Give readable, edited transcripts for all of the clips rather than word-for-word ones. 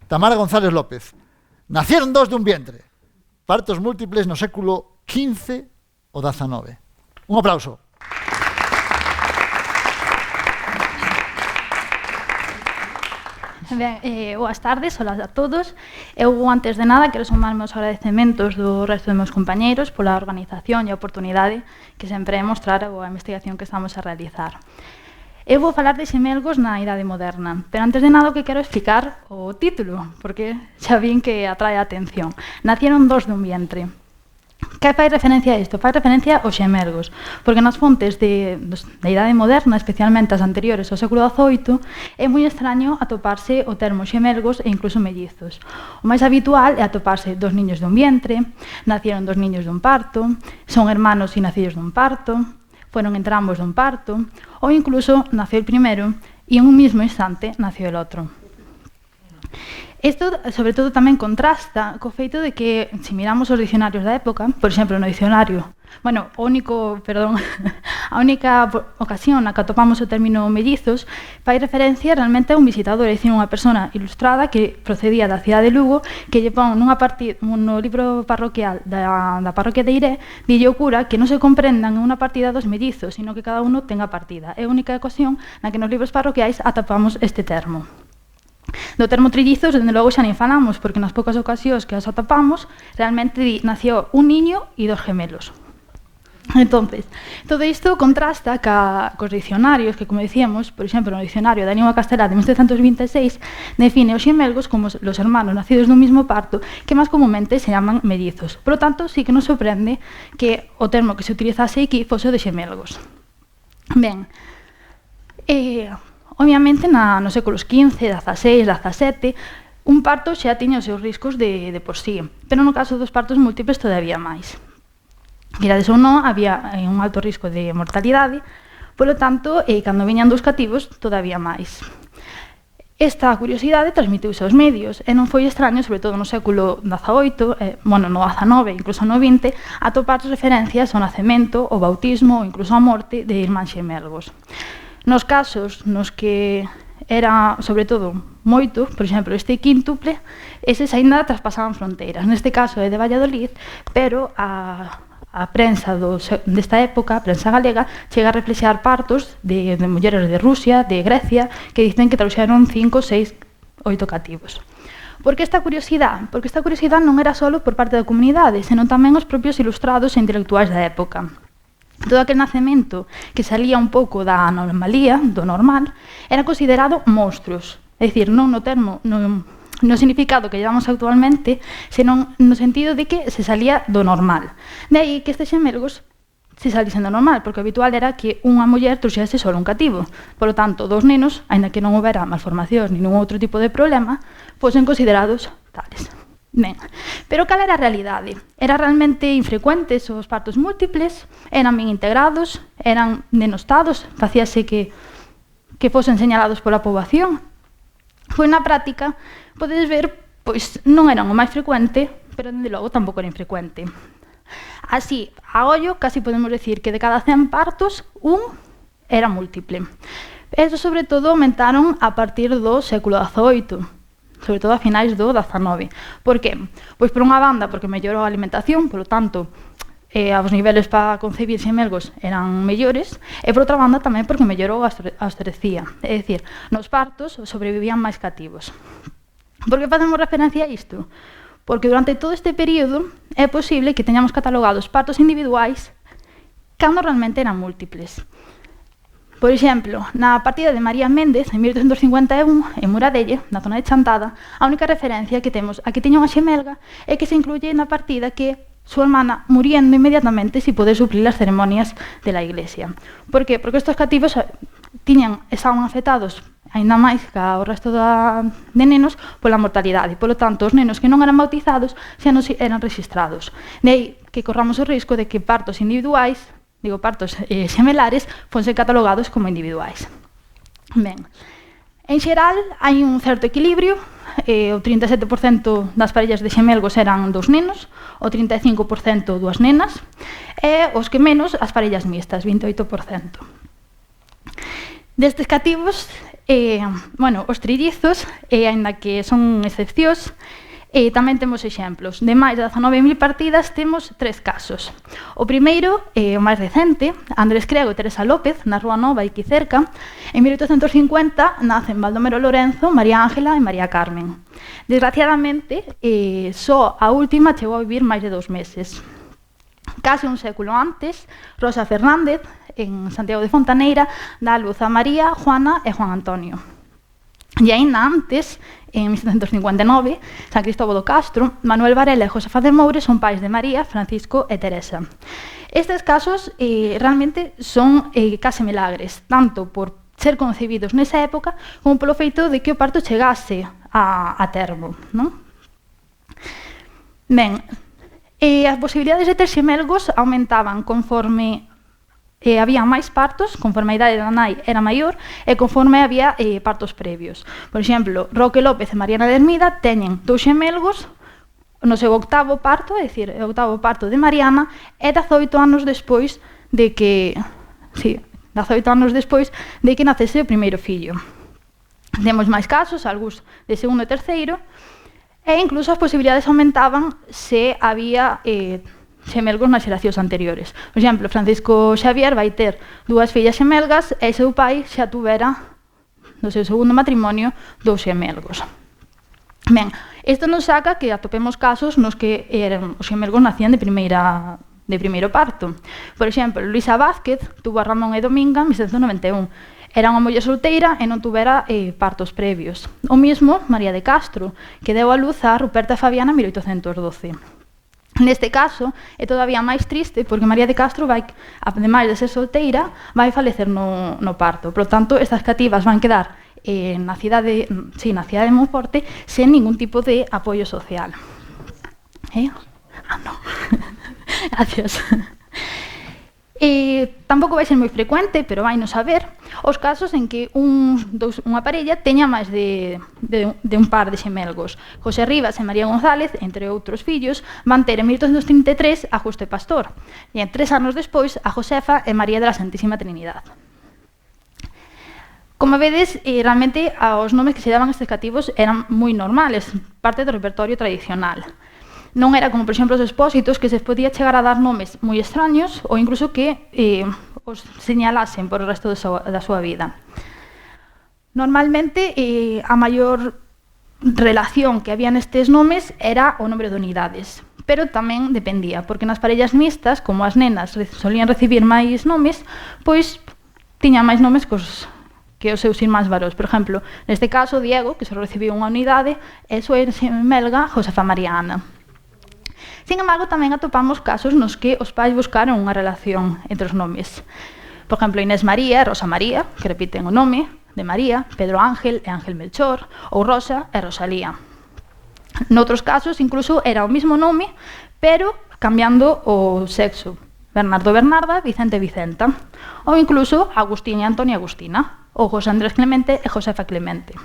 Tamara González López. Nacieron dos dun vientre. Partos múltiples no século XV ou XIX. Un aplauso. Ben, boas tardes, hola a todos. Eu, antes de nada, quero sumarme aos agradecementos do resto dos meus compañeiros pola organización e a oportunidade que sempre é mostrar a investigación que estamos a realizar. Eu vou falar de xemelgos na Idade Moderna, pero antes de nada o que quero explicar o título, porque xa vin que atrae a atención. Nacieron dos dun vientre. Que fai referencia a isto? Fai referencia aos xemelgos, porque nas fontes da Idade Moderna, especialmente as anteriores ao século XVIII, é moi extraño atoparse o termo xemelgos e incluso mellizos. O máis habitual é atoparse dos niños dun vientre, nacieron dos niños dun parto, son hermanos e nacidos dun parto, fueron entrambos dun parto, ou incluso nació el primero e en un mismo instante nació el otro. Isto, sobre todo, tamén contrasta co feito de que, se miramos os dicionarios da época, por exemplo, no dicionario, a única ocasión na que atopamos o término mellizos fai referencia realmente a un visitador, é dicir, unha persona ilustrada que procedía da cidade de Lugo, que lle pon no libro parroquial da parroquia de Iré, dille o cura que non se comprendan en unha partida dos mellizos, sino que cada uno tenga partida. É a única ocasión na que nos libros parroquiais atopamos este termo. Do termo trillizos, dende logo xa nin falamos, porque nas poucas ocasións que os atopamos, realmente nació un niño e dos gemelos. Entonces, todo isto contrasta cos dicionarios, que, como dicíamos, por exemplo, no dicionario da Lingua Castelá de 1726, define os xemelgos como los hermanos nacidos dun mismo parto, que máis comúnmente se llaman mellizos. Por lo tanto, sí que nos sorprende que o termo que se utilizase aquí fose o de xemelgos. Ben, obviamente, nos séculos XV, XVI, XVII, un parto xa tiña os seus riscos de por sí, pero no caso dos partos múltiples todavía máis. Quirades ou non, había un alto risco de mortalidade, polo tanto, cando viñan dos cativos, todavía máis. Esta curiosidade transmitiuse aos medios, e non foi extraño, sobre todo no século XVIII, no XIX, incluso no XX, atopar referencias ao nacemento, ao bautismo ou incluso á morte de irmáns xemelgos. Nos casos nos que era, sobre todo, moito, por exemplo, este quíntuple, eses aínda traspasaban fronteiras. Neste caso é de Valladolid, pero a prensa desta época, a prensa galega, chega a reflexar partos de mulleres de Rusia, de Grecia, que dicen que trouxeron 5, 6, 8 cativos. Por que esta curiosidade? Porque esta curiosidade non era só por parte da comunidade, senón tamén os propios ilustrados e intelectuais da época. Todo aquel nacemento que salía un pouco da normalía, do normal, era considerado monstruos. É dicir, non no termo, no significado que llevamos actualmente, senón no sentido de que se salía do normal. De aí que estes xemelgos se salisen do normal, porque o habitual era que unha muller trouxese só un cativo. Por lo tanto, dos nenos, aínda que non houbera malformacións ni ningún outro tipo de problema, fosen considerados tales. Ben, pero cal era a realidade? Era realmente infrecuentes os partos múltiples? Eran ben integrados? Eran denostados? Facíase que fosen señalados pola poboación? Pois na práctica, podedes ver, pois non eran o máis frecuente, pero dende logo tampouco era infrecuente. Así, a ollo, casi podemos decir que de cada 100 partos, un era múltiple. Eso, sobre todo, aumentaron a partir do século XVIII, sobre todo a finais do XIX. Por que? Pois por unha banda, porque mellorou a alimentación, polo tanto, os niveles para concebir xemelgos eran mellores, e por outra banda tamén porque mellorou a osterecía, é dicir, nos partos sobrevivían máis cativos. Por que facemos referencia a isto? Porque durante todo este período é posible que teñamos catalogados partos individuais cando realmente eran múltiples. Por exemplo, na partida de María Méndez, en 1851, en Muradelle, na zona de Chantada, a única referencia que temos a que tiña unha xemelga é que se incluye na partida que súa hermana muriendo inmediatamente si poder suplir as ceremonias de la iglesia. Por que? Porque estes cativos estaban afectados aínda máis que o resto de nenos pola mortalidade. Polo tanto, os nenos que non eran bautizados xa non eran registrados. De aí que corramos o risco de que partos individuais, partos xemelares, fonse catalogados como individuais. Ben, en xeral, hai un certo equilibrio. O 37% das parellas de xemelgos eran dous nenos, o 35% dúas nenas, e os que menos, as parellas mixtas, 28%. Destes cativos, Os trillizos, aínda que son excepcións, tamén temos exemplos. De máis de 19.000 partidas temos 3 casos. O primeiro, o máis recente, Andrés Crego e Teresa López, na Rúa Nova, aquí cerca. En 1850 nacen Baldomero Lorenzo, María Ángela e María Carmen. Desgraciadamente, só a última chegou a vivir máis de 2 meses. Case un século antes, Rosa Fernández, en Santiago de Fontaneira, dá a luz a María, Juana e Juan Antonio. E aínda antes, en 1759, San Cristóbal do Castro, Manuel Varela e Josefa de Moure son pais de María, Francisco e Teresa. Estes casos realmente son case milagres, tanto por ser concebidos nesa época como polo feito de que o parto chegase a termo. Non? Ben, as posibilidades de ter xemelgos aumentaban conforme había máis partos, conforme a idade da nai era maior e conforme había partos previos. Por exemplo, Roque López e Mariana de Hermida teñen 2 xemelgos no seu 8º parto, é dicir, o 8º parto de Mariana, e 18 anos despois de que 18 anos despois de que nacese o primeiro fillo. Temos máis casos, algúns de segundo e terceiro, e incluso as posibilidades aumentaban se había xemelgos nas xeracións anteriores. Por exemplo, Francisco Xavier vai ter 2 fillas xemelgas e seu pai xa tuvera, no seu segundo matrimonio, 2 xemelgos. Ben, isto nos saca que atopemos casos nos que os xemelgos nacían de primeiro parto. Por exemplo, Luisa Vázquez tuvo a Ramón e Dominga en 1791. Era unha muller solteira e non tuvera partos previos. O mismo María de Castro, que deu a luz a Ruperta Fabiana en 1812. Neste caso, é todavía máis triste porque María de Castro vai, ademais de ser solteira, vai falecer no parto. Por lo tanto, estas cativas van quedar na cidade de Monforte sen ningún tipo de apoio social. Non. Gracias. Tampouco vai ser moi frecuente, pero vai non saber, os casos en que unha parella teña máis de un par de xemelgos. José Rivas e María González, entre outros fillos, van ter en 1833 a Justo e Pastor, e 3 anos despois a Josefa e María de la Santísima Trinidad. Como vedes, realmente os nomes que se daban a estes cativos eran moi normales, parte do repertorio tradicional. Non era como, por exemplo, os expósitos, que se podía chegar a dar nomes moi extraños ou incluso que os señalasen por o resto da súa vida. Normalmente, a maior relación que había nestes nomes era o número de unidades, pero tamén dependía, porque nas parellas mixtas, como as nenas solían recibir máis nomes, pois tiñan máis nomes que os seus irmáns varóns. Por exemplo, neste caso, Diego, que só recibiu unha unidade, e súa xemelga, Josefa María Ana. Sin embargo, tamén atopamos casos nos que os pais buscaron unha relación entre os nomes. Por exemplo, Inés María e Rosa María, que repiten o nome de María, Pedro Ángel e Ángel Melchor, ou Rosa e Rosalía. Noutros casos, incluso era o mismo nome, pero cambiando o sexo. Bernardo Bernarda, Vicente Vicenta. Ou incluso Agustín e Antonia Agustina, ou José Andrés Clemente e Josefa Clemente.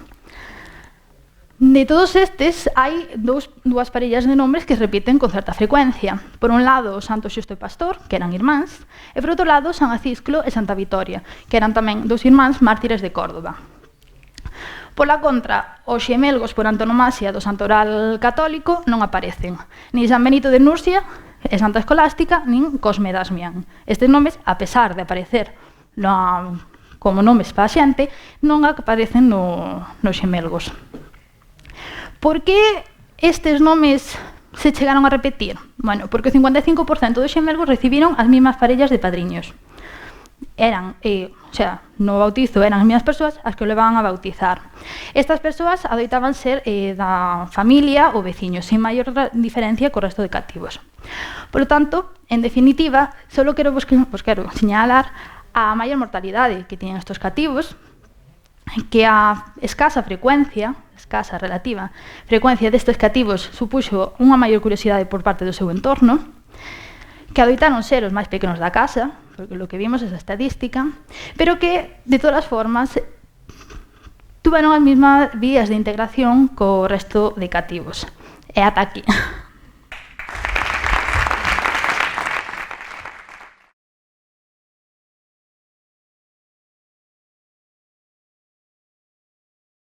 De todos estes, hai dúas parellas de nombres que se repiten con certa frecuencia. Por un lado, Santo Xusto e Pastor, que eran irmáns, e por outro lado, San Acisclo e Santa Vitoria, que eran tamén 2 irmáns mártires de Córdoba. Pola contra, os xemelgos por antonomasia do santoral católico non aparecen. Nin San Benito de Nursia e Santa Escolástica, nin Cosme e Dasmián. Estes nomes, a pesar de aparecer como nomes pa xente, non aparecen nos xemelgos. Por que estes nomes se chegaron a repetir? Bueno, porque o 55% dos xemelgos recibiron as mesmas parellas de padriños. Eran, no bautizo eran as mesmas persoas as que o levaban a bautizar. Estas persoas adoitaban ser da familia ou veciños, sin maior diferencia co resto de cativos. Por lo tanto, en definitiva, só quero señalar a maior mortalidade que tiñen estes cativos, que a escasa relativa frecuencia destes cativos supuxo unha maior curiosidade por parte do seu entorno, que adoitaron ser os máis pequenos da casa, porque lo que vimos é esa estadística, pero que, de todas as formas, tuveron as mesmas vías de integración co resto de cativos. E ata aquí.